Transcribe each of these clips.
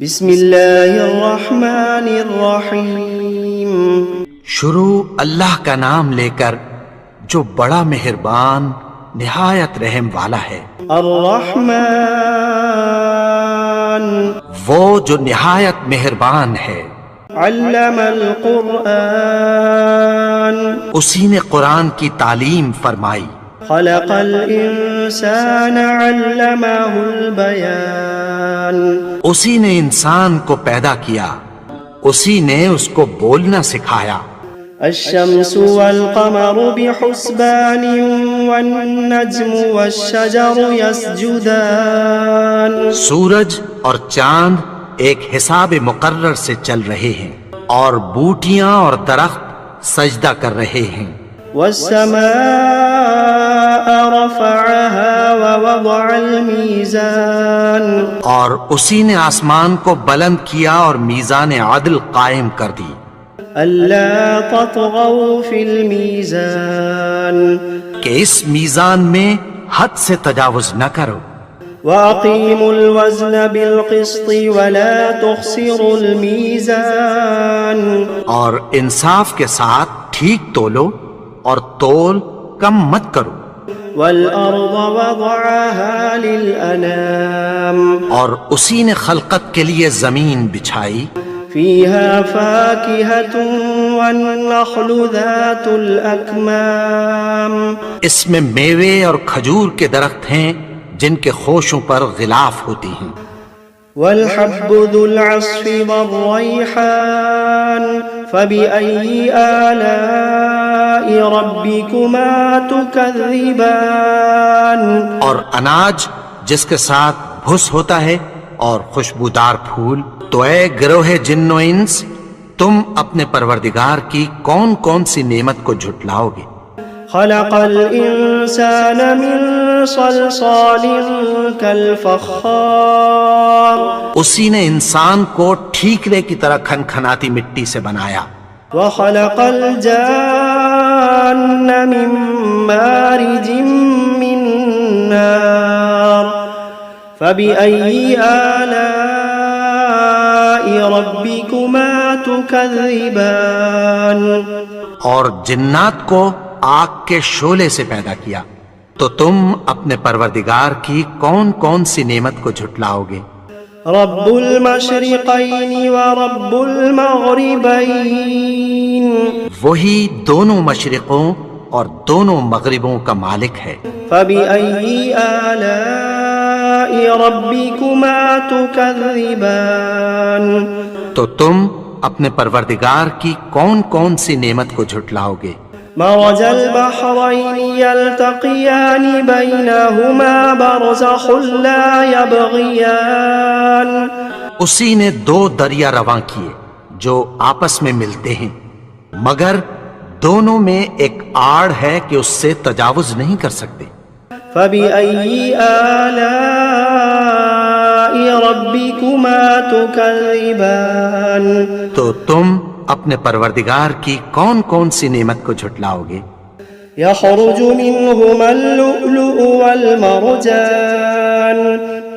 بسم اللہ الرحمن الرحیم. شروع اللہ کا نام لے کر جو بڑا مہربان نہایت رحم والا ہے. الرحمن وہ جو نہایت مہربان ہے. علم القرآن اسی نے قرآن کی تعلیم فرمائی. خلق الانسان علمہ البیان اسی نے انسان کو پیدا کیا، اسی نے اس کو بولنا سکھایا. الشمس والقمر بحسبان والنجم والشجر يسجدان سورج اور چاند ایک حساب مقرر سے چل رہے ہیں اور بوٹیاں اور درخت سجدہ کر رہے ہیں. والسماء رفعها ووضع الميزان اور اسی نے آسمان کو بلند کیا اور میزان عدل قائم کر دی. ألا تطغوا في الميزان کہ اس میزان میں حد سے تجاوز نہ کرو. وأقيموا الوزن بالقسط ولا تخسروا الميزان اور انصاف کے ساتھ ٹھیک تولو اور تول کم مت کرو. والأرض وضعها للأنام اور اسی نے خلقت کے لیے زمین بچھائی. فيها فاكهة والنخل ذات الأكمام اس میں میوے اور کھجور کے درخت ہیں جن کے خوشوں پر غلاف ہوتی ہیں. والحب ذو العصف والريحان فبأي آلاء ربكما تكذبان اور اناج جس کے ساتھ بھس ہوتا ہے اور خوشبودار پھول. تو اے گروہ جن و انس، تم اپنے پروردگار کی کون کون سی نعمت کو جھٹلاؤ گے. خلق الإنسان من صلصال كالفخار اسی نے انسان کو ٹھیکرے کی طرح کھنکھناتی مٹی سے بنایا. وخلق الجان من مارج من نار فبأي آلاء ربكما تكذبان اور جنات کو آگ کے شعلے سے پیدا کیا. تو تم اپنے پروردگار کی کون کون سی نعمت کو جھٹلاؤ گے. رب المشرقین ورب المغربین وہی دونوں مشرقوں اور دونوں مغربوں کا مالک ہے. فبأي آلاء ربكما تكذبان تو تم اپنے پروردگار کی کون کون سی نعمت کو جھٹلاؤ گے. مرج البحرين يلتقيان بينهما برزخ لا يبغيان اسی نے دو دریا رواں کیے جو آپس میں ملتے ہیں، مگر دونوں میں ایک آڑ ہے کہ اس سے تجاوز نہیں کر سکتے. فبأي آلاء ربكما تكذبان تو تم اپنے پروردگار کی کون کون سی نعمت کو جھٹلاؤ گے. يخرج منهما اللؤلؤ والمرجان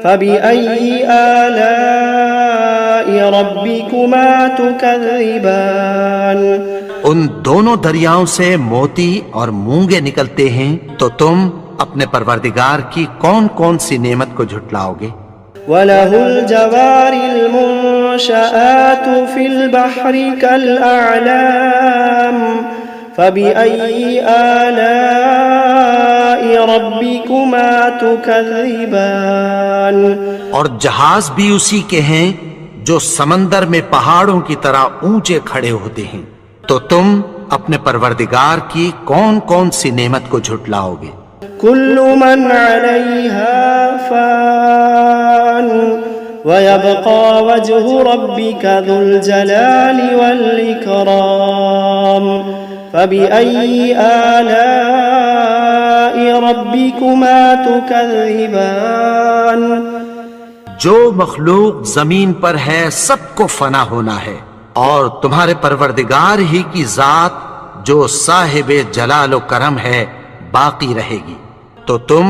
فبأي آلاء ربكما تكذبان ان دونوں دریاؤں سے موتی اور مونگے نکلتے ہیں، تو تم اپنے پروردگار کی کون کون سی نعمت کو جھٹلاؤ گے. وَلَهُ الْجَوَارِ الْمُنشَآتُ فِي الْبَحْرِ كَالْأَعْلَامِ فَبِأَيِّ آلَاءِ رَبِّكُمَا تُكَذِّبَانِ اور جہاز بھی اسی کے ہیں جو سمندر میں پہاڑوں کی طرح اونچے کھڑے ہوتے ہیں. تو تم اپنے پروردگار کی کون کون سی نعمت کو جھٹلاؤ گے. كل من عليها فان ويبقى وجه ربك ذو الجلال والإكرام فبأي آلاء ربكما تكذبان جو مخلوق زمین پر ہے سب کو فنا ہونا ہے، اور تمہارے پروردگار ہی کی ذات جو صاحب جلال و کرم ہے باقی رہے گی. تو تم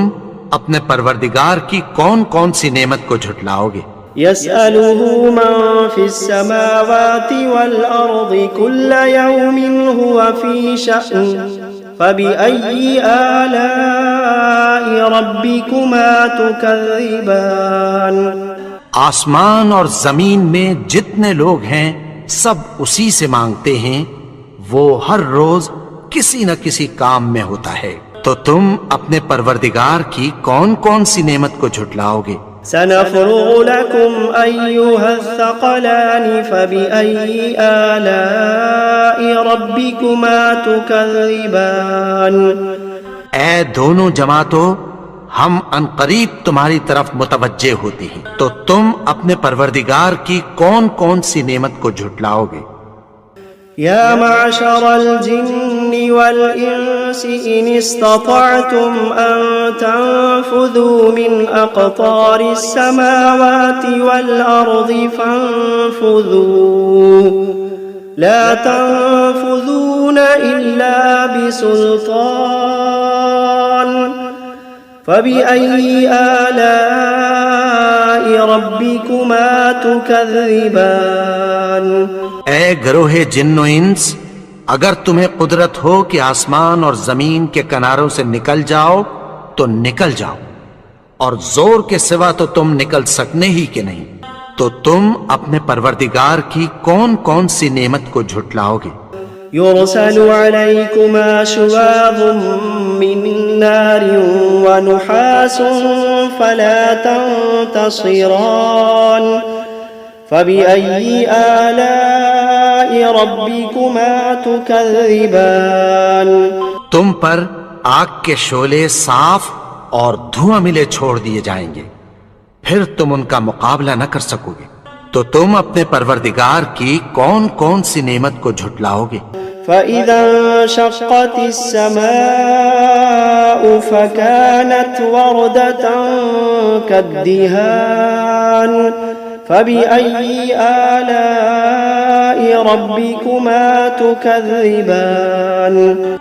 اپنے پروردگار کی کون کون سی نعمت کو جھٹلاؤ گے؟ يسأله من في السماوات والأرض كل يوم هو في شأن فبأي آلاء ربكما تكذبان. آسمان اور زمین میں جتنے لوگ ہیں سب اسی سے مانگتے ہیں، وہ ہر روز کسی نہ کسی کام میں ہوتا ہے، تو تم اپنے پروردگار کی کون کون سی نعمت کو جھٹلاؤ گے؟ سنفرغ لكم أيها الثقلان فبأي آلاء ربكما تكذبان. اے دونوں جماعتوں، ہم عنقریب تمہاری طرف متوجہ ہوتے ہیں، تو تم اپنے پروردگار کی کون کون سی نعمت کو جھٹلاؤ گے؟ يا معشر الجن والإنس إن استطعتم أن تنفذوا من أقطار السماوات والأرض فانفذوا لا تنفذون إلا بسلطان فبأي آلاء ربكما تكذبان. اے گروہ جن و انس، اگر تمہیں قدرت ہو کہ آسمان اور زمین کے کناروں سے نکل جاؤ تو نکل جاؤ، اور زور کے سوا تو تم نکل سکنے ہی کہ نہیں، تو تم اپنے پروردگار کی کون کون سی نعمت کو جھٹلاؤ گے؟ يرسل عليكما شواظ من نار ونحاس فلا تنتصران فبأي آلاء ربكما تكذبان. تم پر آگ کے شعلے صاف اور دھواں ملے چھوڑ دیے جائیں گے، پھر تم ان کا مقابلہ نہ کر سکو گے، تو تم اپنے پروردگار کی کون کون سی نعمت کو جھٹلاؤ گے؟ فإذا انشقت السماء فكانت وردة كالدهان فبأي آلاء ربكما تكذبان.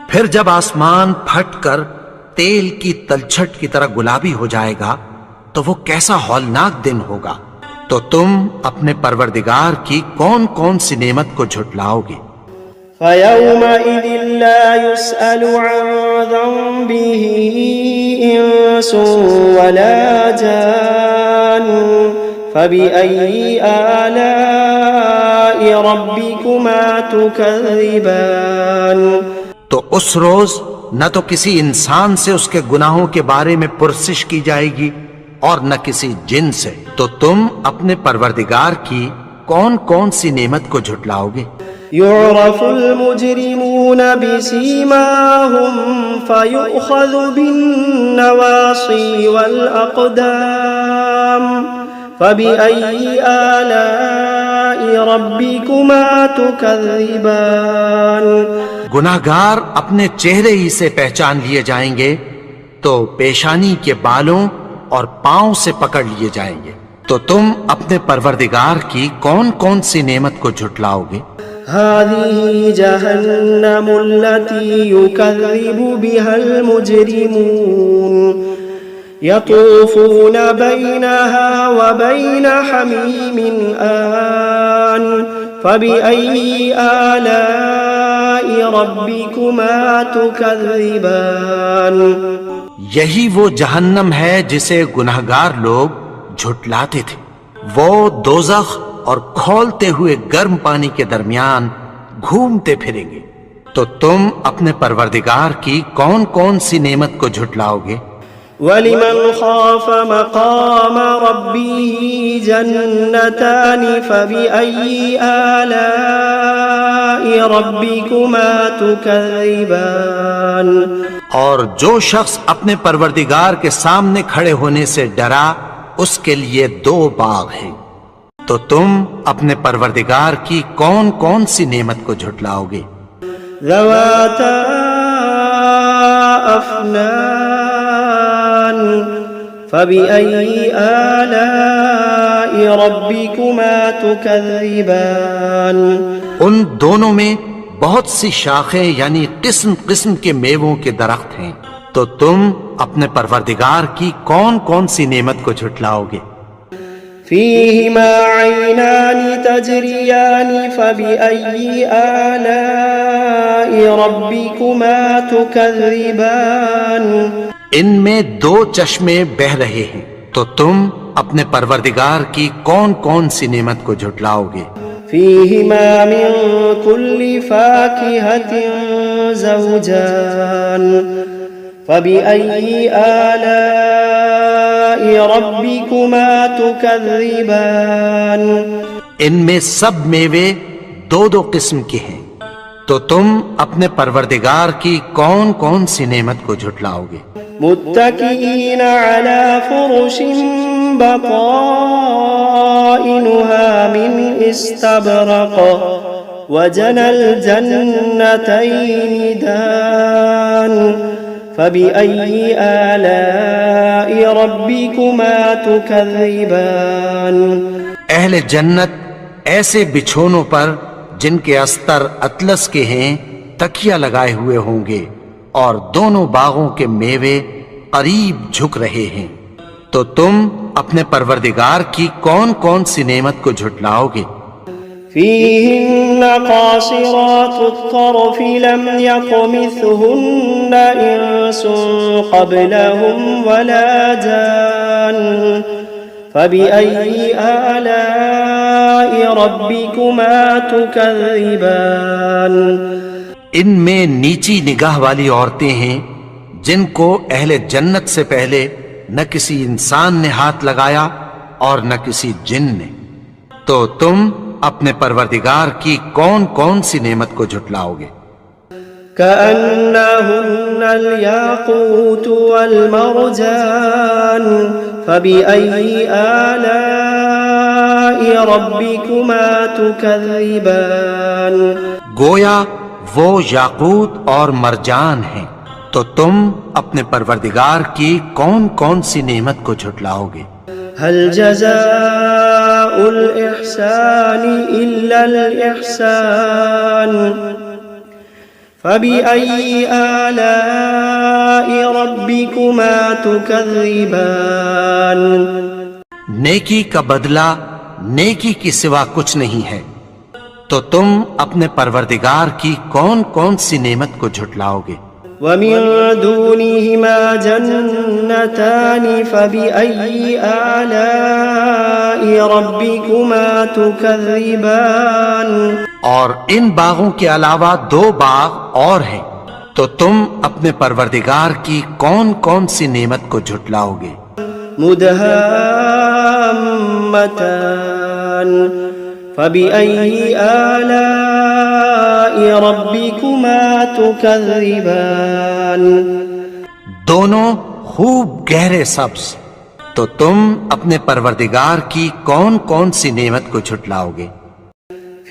پھر جب آسمان پھٹ کر تیل کی تلچھٹ کی طرح گلابی ہو جائے گا تو وہ کیسا ہولناک دن ہوگا، تو تم اپنے پروردگار کی کون کون سی نعمت کو جھٹلاؤ گے؟ فيومئذ لا يسأل عن ذنبه إنس ولا جان فبأي آلاء ربكما تكذبان. تو اس روز نہ تو کسی انسان سے اس کے گناہوں کے بارے میں پرسش کی جائے گی اور نہ کسی جن سے، تو تم اپنے پروردگار کی کون کون سی نعمت کو جھٹلاؤ گے؟ يعرف المجرمون بسيماهم فيؤخذ بالنواصي والأقدام فبأي آلاء ربكما تكذبان. گناہگار اپنے چہرے ہی سے پہچان لیے جائیں گے تو پیشانی کے بالوں اور پاؤں سے پکڑ لیے جائیں گے، تو تم اپنے پروردگار کی کون کون سی نعمت کو جھٹلاؤ گے؟ هذه جهنم التي يكذب بها المجرمون يطوفون بينها وبين حميم آن فبأي آلاء ربكما تكذبان. یہی وہ جہنم ہے جسے گناہگار لوگ جھٹلاتے تھے، وہ دوزخ اور کھولتے ہوئے گرم پانی کے درمیان گھومتے پھریں گے، تو تم اپنے پروردگار کی کون کون سی نعمت کو جھٹلاؤ گے؟ وَلِمَنْ خَافَ مَقَامَ رَبِّهِ جَنَّتَانِ فَبِأَيِّ آلَاءِ رَبِّكُمَا تُكَذِّبَانِ. اور جو شخص اپنے پروردگار کے سامنے کھڑے ہونے سے ڈرا، اس کے لیے دو باغ ہیں، تو تم اپنے پروردگار کی کون کون سی نعمت کو جھٹلاؤ گے؟ ذواتا افنان فبأي آلاء ربكما تكذبان. ان دونوں میں بہت سی شاخیں یعنی قسم قسم کے میووں کے درخت ہیں، تو تم اپنے پروردگار کی کون کون سی نعمت کو جھٹلاؤ گے؟ فيهما عينان تجريان فبأي آلاء ربكما تكذبان ان میں دو چشمے بہ رہے ہیں، تو تم اپنے پروردگار کی کون کون سی نعمت کو جھٹلاؤ گے؟ فيهما من كل فاكهة زوجان فبأي آلاء ربكما تكذبان ان میں سب میوے دو دو قسم کے ہیں، تو تم اپنے پروردگار کی کون کون سی نعمت کو جھٹلاؤ گے؟ متكئين على فرش بطائنها من استبرق وجنى الجنتين دان فبأي آلاء ربكما تكذبان اہل جنت ایسے بچھونوں پر جن کے استر اطلس کے ہیں تکیہ لگائے ہوئے ہوں گے، اور دونوں باغوں کے میوے قریب جھک رہے ہیں، تو تم اپنے پروردگار کی کون کون سی نعمت کو جھٹلاؤ گے؟ فيهن قاصرات الطرف لم يطمثهن إنس قبلهم ولا جان فبأي آلاء ربكما تكذبان ان میں نیچی نگاہ والی عورتیں ہیں جن کو اہل جنت سے پہلے نہ کسی انسان نے ہاتھ لگایا اور نہ کسی جن نے، تو تم اپنے پروردگار کی کون کون سی نعمت کو جھٹلاؤ گے؟ كأنهن الياقوت والمرجان فبأي آلاء ربكما تكذبان گویا وہ یاقوت اور مرجان ہیں، تو تم اپنے پروردگار کی کون کون سی نعمت کو جھٹلاؤ گے؟ هل جزاء الإحسان إلا الإحسان فبأي آلاء ربكما تكذبان نیکی کا بدلہ نیکی کی سوا کچھ نہیں ہے، تو تم اپنے پروردگار کی کون کون سی نعمت کو جھٹلاؤ گے؟ ومن دونهما جنتان فبأي آلاء ربكما تكذبان اور ان باغوں کے علاوہ دو باغ اور ہیں، تو تم اپنے پروردگار کی کون کون سی نعمت کو جھٹلاؤ گے؟ مدهامتان فبأي آلاء ربكما تكذبان دونوں خوب گہرے سبز، تو تم اپنے پروردگار کی کون کون سی نعمت کو جھٹلاؤ گے؟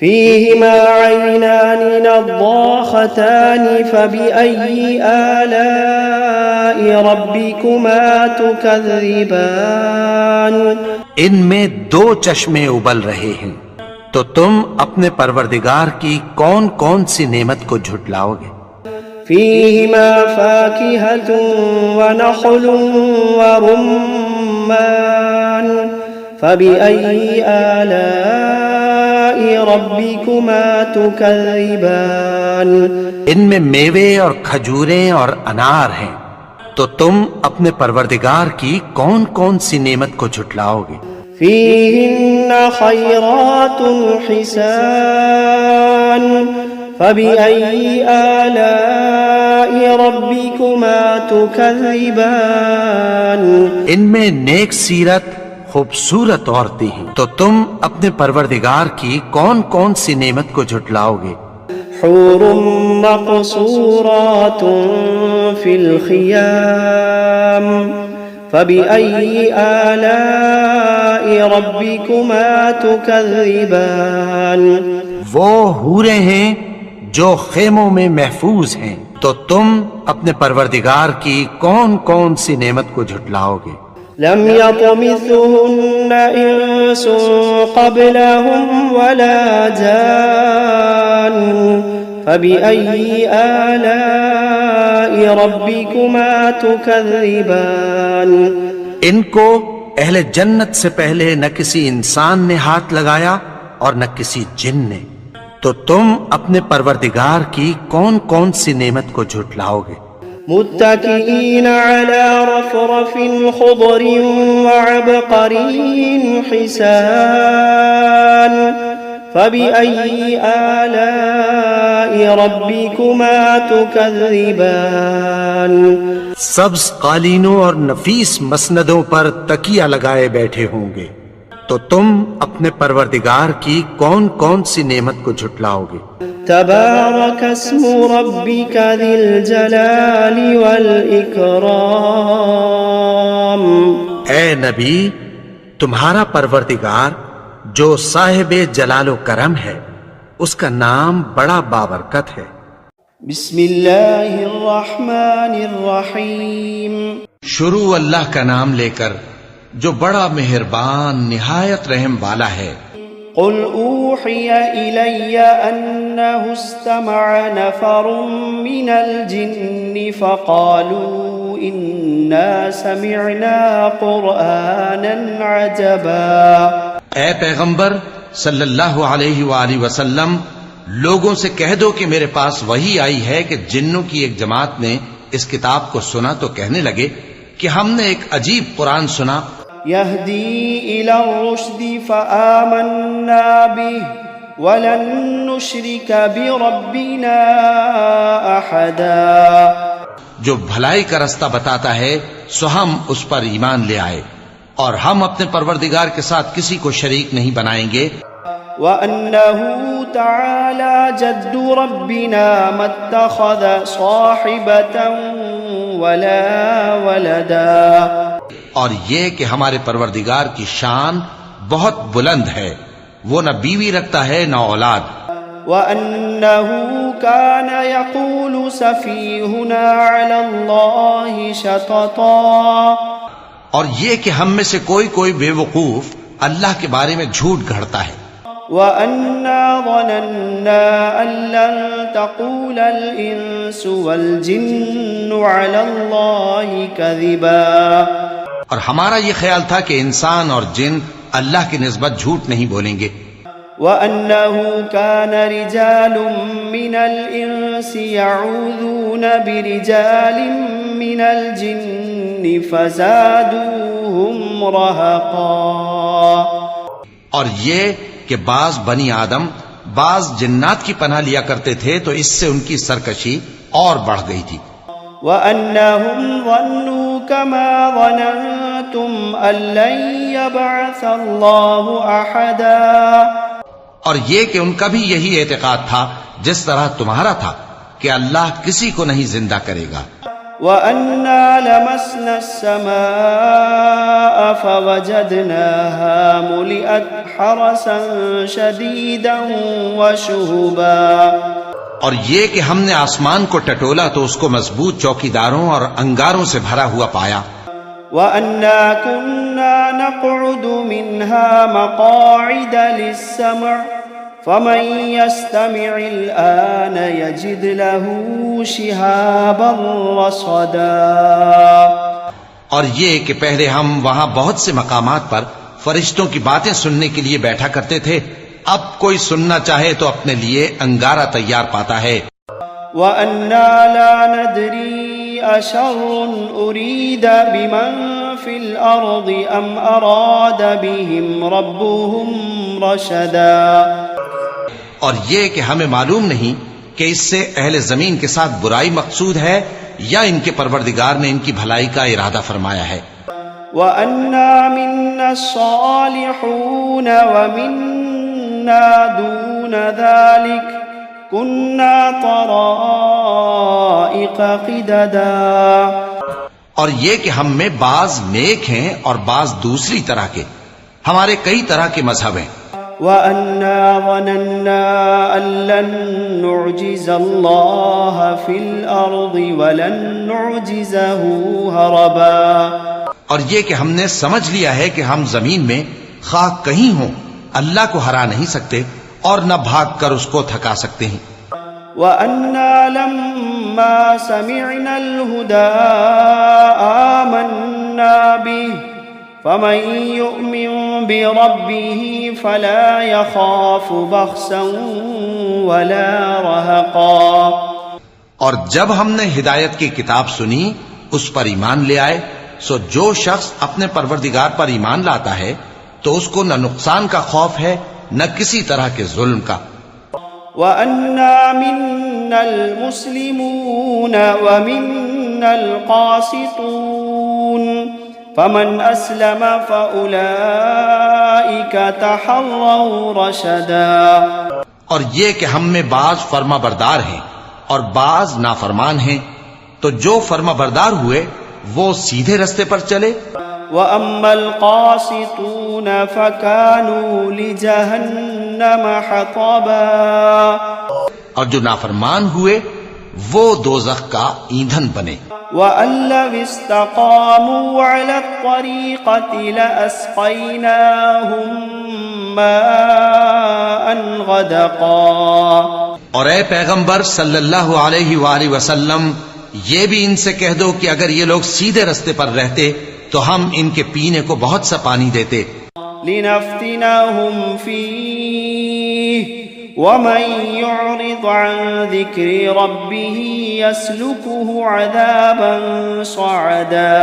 فيهما عينان نضاختان فبأي آلاء ربكما تكذبان ان میں دو چشمے ابل رہے ہیں، تو تم اپنے پروردگار کی کون کون سی نعمت کو جھٹلاؤ گے؟ فيهما فاكهة ونخل ورمان فبأي آلاء ربكما تكذبان ان میں میوے اور کھجوریں اور انار ہیں، تو تم اپنے پروردگار کی کون کون سی نعمت کو جھٹلاؤ گے؟ فيهن خيرات حسان فبأي آلاء ربكما تكذبان ان میں نیک سیرت خوبصورت عورتیں ہیں، تو تم اپنے پروردگار کی کون کون سی نعمت کو جھٹلاؤ گے؟ حور مقصورات في الخيام فبأي آلاء ربكما تكذبان وہ حوریں ہیں جو خیموں میں محفوظ ہیں، تو تم اپنے پروردگار کی کون کون سی نعمت کو جھٹلاؤ گے؟ لم يطمثهن إنس قبلهم ولا جان فبأي آلاء ربكما تكذبان ان کو اہل جنت سے پہلے نہ کسی انسان نے ہاتھ لگایا اور نہ کسی جن نے، تو تم اپنے پروردگار کی کون کون سی نعمت کو جھٹلاؤ گے؟ متكئين على رفرف خضر وعبقري حسان فبأي آلاء ربكما تكذبان؟ سبز قالینوں اور نفیس مسندوں پر تکیہ لگائے بیٹھے ہوں گے، تو تم اپنے پروردگار کی کون کون سی نعمت کو جھٹلاؤ گے؟ تبارك اسم ربك ذي الجلال والإكرام. اے نبی، تمہارا پروردگار جو صاحب جلال و کرم ہے، اس کا نام بڑا بابرکت ہے۔ بسم اللہ الرحمن الرحیم. شروع اللہ کا نام لے کر جو بڑا مہربان نہایت رحم والا ہے۔ قل اوحی الی انہ استمع نفر من الجن فقالوا انا سمعنا قرآنا عجبا. اے پیغمبر صلی اللہ علیہ وآلہ وسلم، لوگوں سے کہہ دو کہ میرے پاس وحی آئی ہے کہ جنوں کی ایک جماعت نے اس کتاب کو سنا تو کہنے لگے کہ ہم نے ایک عجیب قرآن سنا۔ یہدی الی الرشد فآمنا به ولن نشرک بربنا احدا. جو بھلائی کا رستہ بتاتا ہے سو ہم اس پر ایمان لے آئے، اور ہم اپنے پروردگار کے ساتھ کسی کو شریک نہیں بنائیں گے۔ وَأَنَّهُ تَعَالَى جَدُّ رَبِّنَا مَا اتَّخَذَ صَاحِبَةً وَلَا وَلَدًا. اور یہ کہ ہمارے پروردگار کی شان بہت بلند ہے، وہ نہ بیوی رکھتا ہے نہ اولاد۔ وَأَنَّهُ كَانَ يَقُولُ سَفِيهُنَا عَلَى اللَّهِ شَطَطًا. اور یہ کہ ہم میں سے کوئی کوئی بے وقوف اللہ کے بارے میں جھوٹ گھڑتا ہے۔ وَأَنَّا ظَنَنَّا أَن لَّن تَقُولَ الْإِنسُ وَالْجِنُّ عَلَى اللَّهِ كَذِبًا. اور ہمارا یہ خیال تھا کہ انسان اور جن اللہ کی نسبت جھوٹ نہیں بولیں گے۔ وَأَنَّهُ كَانَ رِجَالٌ مِّنَ الْإِنسِ يَعُوذُونَ بِرِجَالٍ مِّنَ الْجِنِّ فَزَادُوهُمْ رَهَقًا. اور یہ کہ بعض بنی آدم بعض جنات کی پناہ لیا کرتے تھے تو اس سے ان کی سرکشی اور بڑھ گئی تھی۔ وَأَنَّهُمْ ظَنُّوا كَمَا ظَنَنْتُمْ أَن لَّن يَبْعَثَ اللَّهُ أَحَدًا. اور یہ کہ ان کا بھی یہی اعتقاد تھا جس طرح تمہارا تھا کہ اللہ کسی کو نہیں زندہ کرے گا۔ وَأَنَّا لَمَسْنَا السَّمَاءَ فَوَجَدْنَاهَا مُلِئَتْ حَرَسًا شَدِيدًا وَشُهُبًا. اور یہ کہ ہم نے آسمان کو ٹٹولا تو اس کو مضبوط چوکیداروں اور انگاروں سے بھرا ہوا پایا۔ وَأَنَّا كُنَّا نَقْعُدُ مِنْهَا مَقَاعِدَ لِلسَّمْعِ فَمَن يَسْتَمِعِ الْآنَ يَجِدْ لَهُ شِهَابًا رَّصَدًا. اور یہ کہ پہلے ہم وہاں بہت سے مقامات پر فرشتوں کی باتیں سننے کے لیے بیٹھا کرتے تھے، اب کوئی سننا چاہے تو اپنے لیے انگارہ تیار پاتا ہے۔ وَأَنَّا لَا نَدْرِي أَشَرٌّ أُرِيدَ بِمَن فِي الْأَرْضِ أَمْ أَرَادَ بِهِمْ رَبُّهُمْ رَشَدًا. اور یہ کہ ہمیں معلوم نہیں کہ اس سے اہل زمین کے ساتھ برائی مقصود ہے یا ان کے پروردگار نے ان کی بھلائی کا ارادہ فرمایا ہے۔ وَأَنَّا مِنَّا الصَّالِحُونَ وَمِنَّا دُونَ ذَلِكَ كُنَّا طَرَائِقَ قِدَدًا. اور یہ کہ ہم میں بعض نیک ہیں اور بعض دوسری طرح کے، ہمارے کئی طرح کے مذہب ہیں۔ وَأَنَّا ظَنَنَّا أَن لَّن نُّعْجِزَ اللَّهَ فِي الْأَرْضِ وَلَن نُّعْجِزَهُ هَرَبًا. اور یہ کہ ہم نے سمجھ لیا ہے کہ ہم زمین میں خواہ کہیں ہوں اللہ کو ہرا نہیں سکتے اور نہ بھاگ کر اس کو تھکا سکتے ہیں۔ وَأَنَّا لَمَّا سَمِعْنَا الْهُدَىٰ آمَنَّا بِهِ فمن يؤمن بربه فلا يخاف بخسا ولا رهقا. اور جب ہم نے ہدایت کی کتاب سنی اس پر ایمان لے آئے، سو جو شخص اپنے پروردگار پر ایمان لاتا ہے تو اس کو نہ نقصان کا خوف ہے نہ کسی طرح کے ظلم کا. وَأَنَّا مِنَّا الْمُسْلِمُونَ وَمِنَّا الْقَاسِطُونَ فَمَنْ أَسْلَمَ فَأُولَئِكَ تَحَرَّوْا رَشَدًا. اور یہ کہ ہم میں بعض فرما بردار ہیں اور بعض نافرمان ہیں، تو جو فرما بردار ہوئے وہ سیدھے رستے پر چلے. وَأَمَّا الْقَاسِطُونَ فَكَانُوا لِجَهَنَّمَ حَطَبًا. اور جو نافرمان ہوئے وہ دوزخ کا ایندھن بنے. وَأَن لَّوِ اسْتَقَامُوا عَلَى الطَّرِيقَةِ لَأَسْقَيْنَاهُم مَّاءً غَدَقًا. اور اے پیغمبر صلی اللہ علیہ وآلہ وسلم، یہ بھی ان سے کہہ دو کہ اگر یہ لوگ سیدھے رستے پر رہتے تو ہم ان کے پینے کو بہت سا پانی دیتے. لِنَفْتِنَهُمْ فِيهِ وَمَن يُعْرِضْ عَن ذِكْرِ رَبِّهِ يَسْلُكْهُ عَذَابًا صَعَدًا.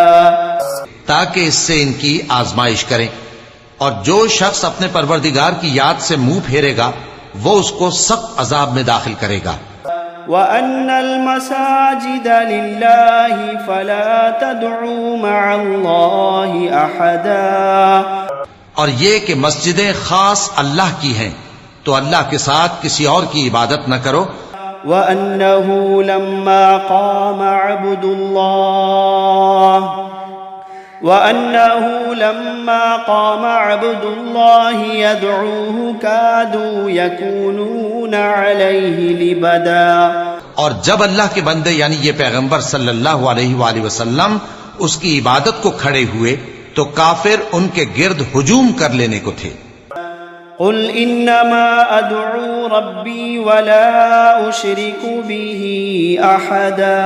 تاکہ اس سے ان کی آزمائش کریں، اور جو شخص اپنے پروردگار کی یاد سے منہ پھیرے گا وہ اس کو سخت عذاب میں داخل کرے گا. وَأَنَّ الْمَسَاجِدَ لِلَّهِ فَلَا تَدْعُوا مَعَ اللَّهِ أَحَدًا. اور یہ کہ مسجدیں خاص اللہ کی ہیں تو اللہ کے ساتھ کسی اور کی عبادت نہ کرو. وَأَنَّهُ لَمَّا قَامَ عَبْدُ اللَّهِ يَدْعُوهُ كَادُوا يَكُونُونَ عَلَيْهِ لِبَدًا. اور جب اللہ کے بندے یعنی یہ پیغمبر صلی اللہ علیہ وآلہ وسلم اس کی عبادت کو کھڑے ہوئے تو کافر ان کے گرد ہجوم کر لینے کو تھے. قُلْ إِنَّمَا أَدْعُو رَبِّي وَلَا أُشْرِكُ بِهِ أَحَدًا.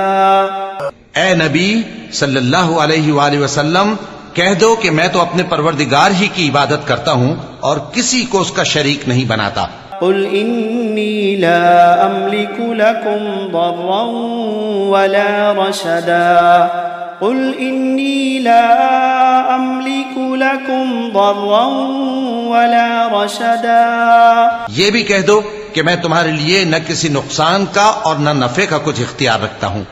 اے نبی صلی اللہ علیہ وآلہ وسلم، کہہ دو کہ میں تو اپنے پروردگار ہی کی عبادت کرتا ہوں اور کسی کو اس کا شریک نہیں بناتا. قُلْ إِنِّي لَا أَمْلِكُ لَكُمْ ضَرًّا وَلَا رَشَدًا. قُلْ إِنِّي لَا أَمْلِكُ لَكُمْ ضَرًّا وَلَا رَشَدًا. یہ بھی کہہ دو کہ میں تمہارے لیے نہ کسی نقصان کا اور نہ نفع کا کچھ اختیار رکھتا ہوں.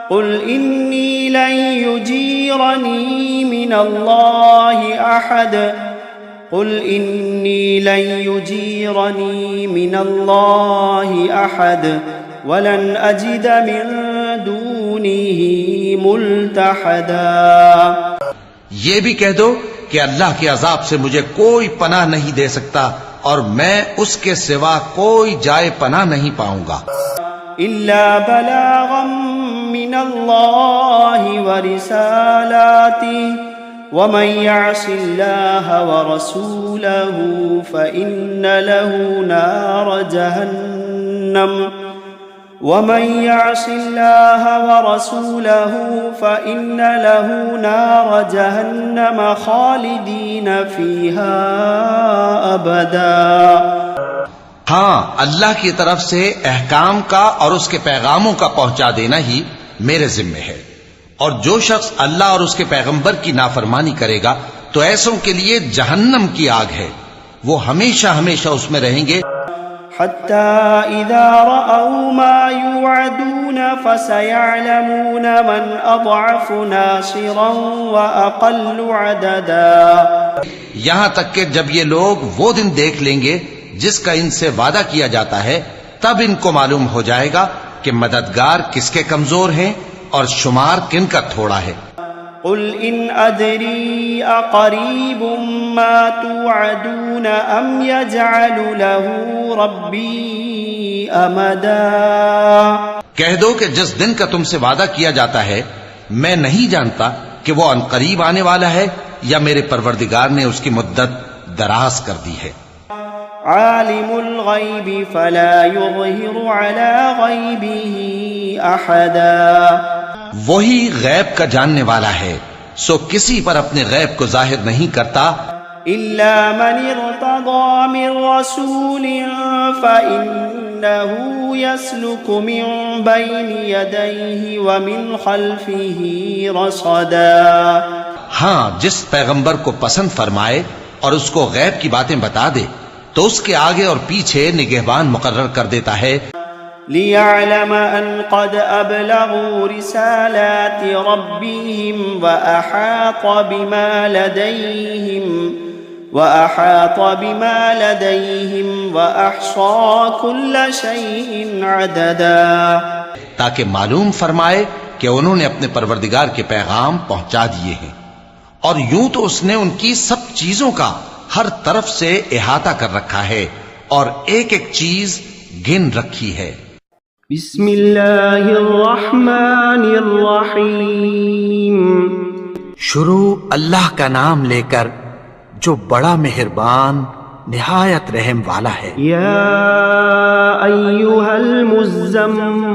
قُلْ إِنِّي لَن يُجِيرَنِي مِنَ اللَّهِ أَحَدٌ. قُلْ إِنِّي لَن يُجِيرَنِي مِنَ اللَّهِ أَحَدٌ وَلَنْ أَجِدَ مِن دُونِهِ مُلْتَحَدًا. یہ بھی کہہ دو کہ اللہ کے عذاب سے مجھے کوئی پناہ نہیں دے سکتا اور میں اس کے سوا کوئی جائے پناہ نہیں پاؤں گا. إِلَّا بَلَاغًا مِّنَ اللَّهِ وَرِسَالَاتِهِ وَمَن يَعْصِ اللَّهَ وَرَسُولَهُ فَإِنَّ لَهُ نَارَ جَهَنَّمَ وَمَن يَعْصِ اللَّهَ وَرَسُولَهُ فَإِنَّ لَهُ نَارَ جَهَنَّمَ خَالِدِينَ فِيهَا أَبَدًا. ہاں، اللہ کی طرف سے احکام کا اور اس کے پیغاموں کا پہنچا دینا ہی میرے ذمے ہے، اور جو شخص اللہ اور اس کے پیغمبر کی نافرمانی کرے گا تو ایسوں کے لیے جہنم کی آگ ہے، وہ ہمیشہ ہمیشہ اس میں رہیں گے. حتى إذا رأوا ما يوعدون فسيعلمون من أضعف ناصرا وأقل عددا. یہاں تک کہ جب یہ لوگ وہ دن دیکھ لیں گے جس کا ان سے وعدہ کیا جاتا ہے، تب ان کو معلوم ہو جائے گا کہ مددگار کس کے کمزور ہیں اور شمار کن کا تھوڑا ہے. قل إن أدري أقريب ما توعدون أم يجعل له ربي أمدا. کہہ دو کہ جس دن کا تم سے وعدہ کیا جاتا ہے میں نہیں جانتا کہ وہ ان قریب آنے والا ہے یا میرے پروردگار نے اس کی مدت دراز کر دی ہے. عالم الغیب فلا يظهر على غیبه احدا. وہی غیب کا جاننے والا ہے، سو کسی پر اپنے غیب کو ظاہر نہیں کرتا إلا من ارتضى من رسول فإنه يسلك من بين يديه ومن خلفه رصدا. ہاں، جس پیغمبر کو پسند فرمائے اور اس کو غیب کی باتیں بتا دے تو اس کے آگے اور پیچھے نگہبان مقرر کر دیتا ہے، ليعلم أن قد أبلغوا رسالات ربهم وأحاط بما لديهم وأحصى كل شيء عددا. تاکہ معلوم فرمائے کہ انہوں نے اپنے پروردگار کے پیغام پہنچا دیے ہیں، اور یوں تو اس نے ان کی سب چیزوں کا ہر طرف سے احاطہ کر رکھا ہے اور ایک ایک چیز گن رکھی ہے. بسم اللہ الرحمن الرحیم. شروع اللہ کا نام لے کر جو بڑا مہربان نہایت رحم والا ہے. یا ایہا المزمل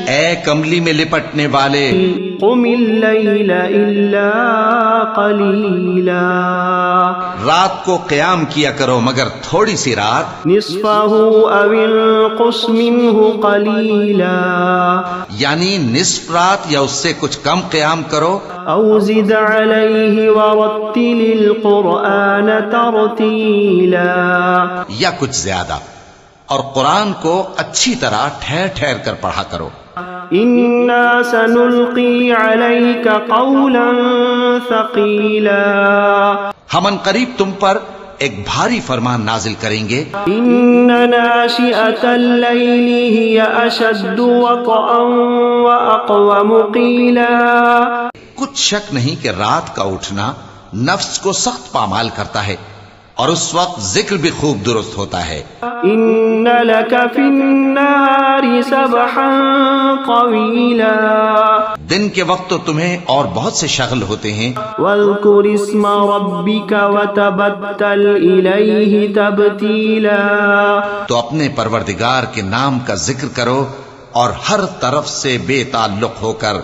اے کملی میں لپٹنے والے، قم اللیل الا قلیلا رات کو قیام کیا کرو مگر تھوڑی سی رات، نصفہ او انقص منہ قلیلا یعنی نصف رات یا اس سے کچھ کم قیام کرو، او زد علیہ ورتل القرآن ترتیلا یا کچھ زیادہ، اور قرآن کو اچھی طرح ٹھہر ٹھہر کر پڑھا کرو. انا سنلقی علیک قولا ثقیلا ہم ان قریب تم پر ایک بھاری فرمان نازل کریں گے. ان ناشئة اللیل ہی اشد وطئا واقوم قیلا کچھ شک نہیں کہ رات کا اٹھنا نفس کو سخت پامال کرتا ہے اور اس وقت ذکر بھی خوب درست ہوتا ہے. ان لک فی النہار سبحا طویلا دن کے وقت تو تمہیں اور بہت سے شغل ہوتے ہیں، واذکر اسم ربک وتبتل الیہ تبتیلا تو اپنے پروردگار کے نام کا ذکر کرو اور ہر طرف سے بے تعلق ہو کر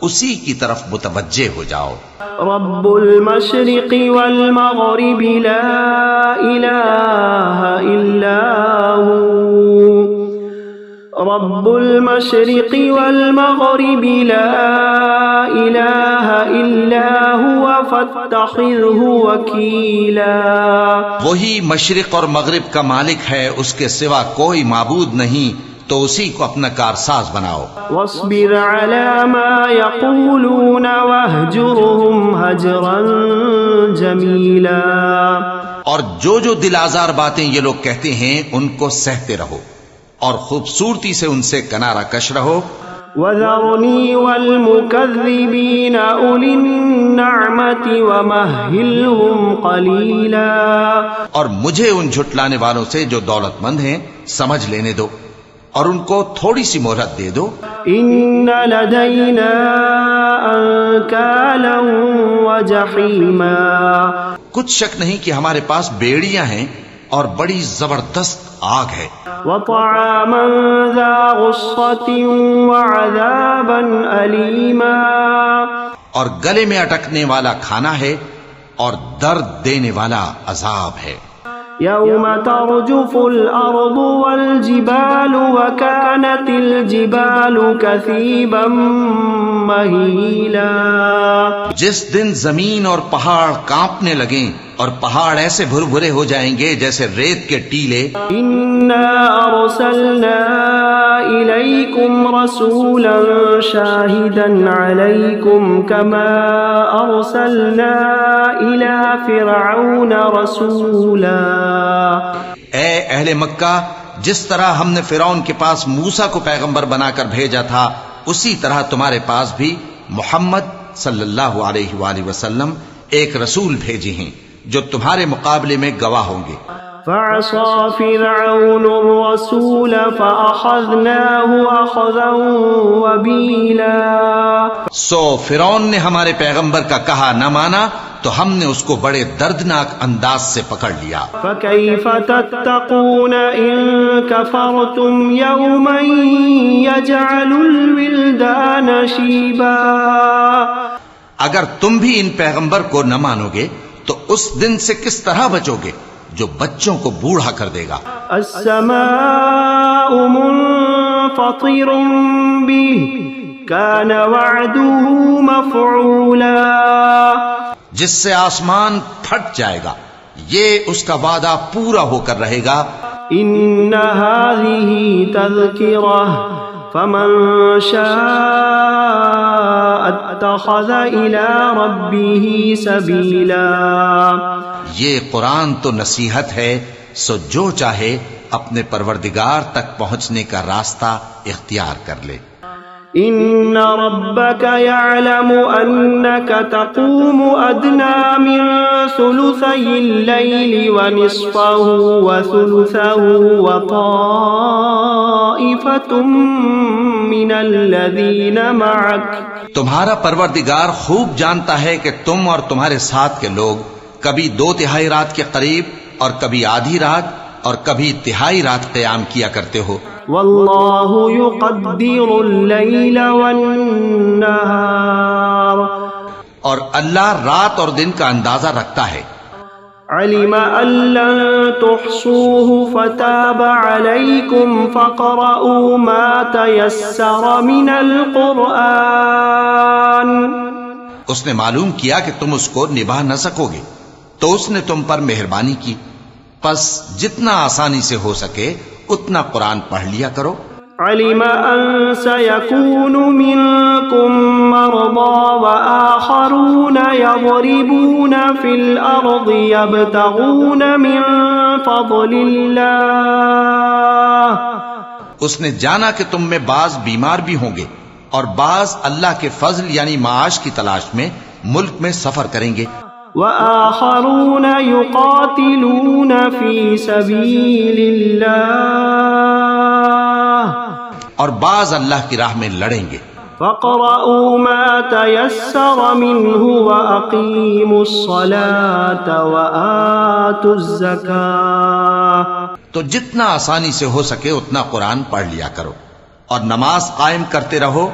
اسی کی طرف متوجہ ہو جاؤ. رب المشرق والمغرب لا الہ الا هو رب المشرق والمغرب لا الہ الا هو فاتخذه وکیلا وہی مشرق اور مغرب کا مالک ہے، اس کے سوا کوئی معبود نہیں، تو اسی کو اپنا کارساز بناؤ. واصبر على ما يقولون واهجرهم هجرا جميلا اور جو دل آزار باتیں یہ لوگ کہتے ہیں ان کو سہتے رہو اور خوبصورتی سے ان سے کنارہ کش رہو. وذرني والمكذبين أولي النعمة ومهلهم قليلا اور مجھے ان جھٹلانے والوں سے جو دولت مند ہیں سمجھ لینے دو اور ان کو تھوڑی سی مہلت دے دو. إن لدينا أنكالا وجحيما کچھ شک نہیں کہ ہمارے پاس بیڑیاں ہیں اور بڑی زبردست آگ ہے، وطعاما ذا غصة وعذابا أليما اور گلے میں اٹکنے والا کھانا ہے اور درد دینے والا عذاب ہے. يوم ترجف الأرض والجبال وكانت الجبال كثيبا مهيلا جس دن زمین اور پہاڑ کانپنے لگیں اور پہاڑ ایسے بھر بھرے ہو جائیں گے جیسے ریت کے ٹیلے. إنا أرسلنا إليكم رسولا شاهدا عليكم كما أرسلنا إلى فرعون رسولا اے اہل مکہ، جس طرح ہم نے فرعون کے پاس موسیٰ کو پیغمبر بنا کر بھیجا تھا اسی طرح تمہارے پاس بھی محمد صلی اللہ علیہ وآلہ وسلم ایک رسول بھیجے ہیں جو تمہارے مقابلے میں گواہ ہوں گے. فعصى فرعون الرسول فأخذناه أخذا وبيلا سو فرعون نے ہمارے پیغمبر کا کہا نہ مانا تو ہم نے اس کو بڑے دردناک انداز سے پکڑ لیا. فكيف تتقون إن كفرتم يوما يجعل الولدان شيبا اگر تم بھی ان پیغمبر کو نہ مانو گے تو اس دن سے کس طرح بچو گے جو بچوں کو بوڑھا کر دے گا. السماء منفطر به كان وعده مفعولا. جس سے آسمان پھٹ جائے گا یہ اس کا وعدہ پورا ہو کر رہے گا. ان هذه تذكرة فمن شاء اتخذ الى ربه سبيلا. یہ قرآن تو نصیحت ہے، سو جو چاہے اپنے پروردگار تک پہنچنے کا راستہ اختیار کر لے. ان ربك يعلم انك تقوم ادنى من ثلثي الليل ونصفه وثلثه وطائفة من الذين معك. تمہارا پروردگار خوب جانتا ہے کہ تم اور تمہارے ساتھ کے لوگ کبھی 2/3 رات کے قریب اور کبھی آدھی رات اور کبھی تہائی رات قیام کیا کرتے ہو. واللہ یقدر اللیل والنہار. اور اللہ رات اور دن کا اندازہ رکھتا ہے. علم ان لن تحصوه فتاب علیکم فقرؤوا ما تیسر من القرآن. اس نے معلوم کیا کہ تم اس کو نبھا نہ سکو گے تو اس نے تم پر مہربانی کی، پس جتنا آسانی سے ہو سکے اتنا قرآن پڑھ لیا کرو. علم ان سيكون منكم مرضى وآخرون يضربون في الأرض يبتغون من فضل الله. اس نے جانا کہ تم میں بعض بیمار بھی ہوں گے اور بعض اللہ کے فضل یعنی معاش کی تلاش میں ملک میں سفر کریں گے. وآخرون يقاتلون في سبيل الله. اور بعض اللہ کی راہ میں لڑیں گے. فاقرؤوا ما تيسر منه وأقيموا الصلاة وآتوا الزكاة. تو جتنا آسانی سے ہو سکے اتنا قرآن پڑھ لیا کرو اور نماز قائم کرتے رہو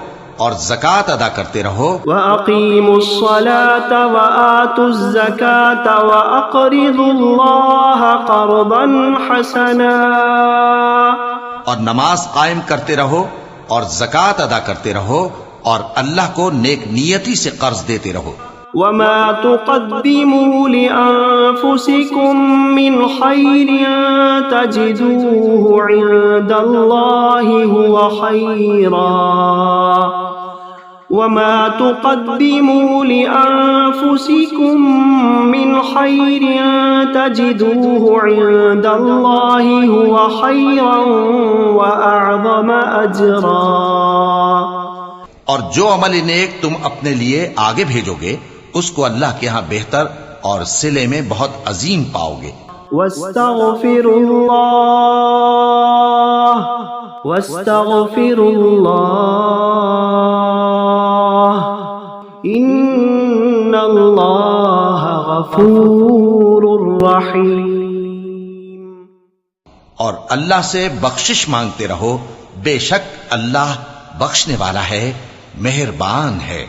اور زکوٰۃ ادا کرتے رہو. وَأَقِيمُوا الصَّلَاةَ وَآتُوا الزَّكَاةَ وَأَقْرِضُوا اللَّهَ قَرْضًا حَسَنًا. اور نماز قائم کرتے رہو اور زکوٰۃ ادا کرتے رہو اور اللہ کو نیک نیتی سے قرض دیتے رہو. وَمَا تُقَدِّمُوا لِأَنفُسِكُم مِّنْ خَيْرٍ تَجِدُوهُ عِندَ اللَّهِ هُوَ خَيْرًا. وَمَا تُقَدِّمُوا لِأَنفُسِكُم مِّنْ خَيْرٍ تَجِدُوهُ عِندَ اللَّهِ هُوَ خَيْرًا وَأَعْظَمَ أَجْرًا. اور جو عمل نیک تم اپنے لیے آگے بھیجو گے اس کو اللہ کے ہاں بہتر اور صلے میں بہت عظیم پاؤ گے. وَاسْتَغْفِرُوا اللَّهَ وَاسْتَغْفِرُوا اللَّهَ إِنَّ اللَّهَ غَفُورٌ رَحِيمٌ. اور اللہ سے بخشش مانگتے رہو، بے شک اللہ بخشنے والا ہے، مہربان ہے.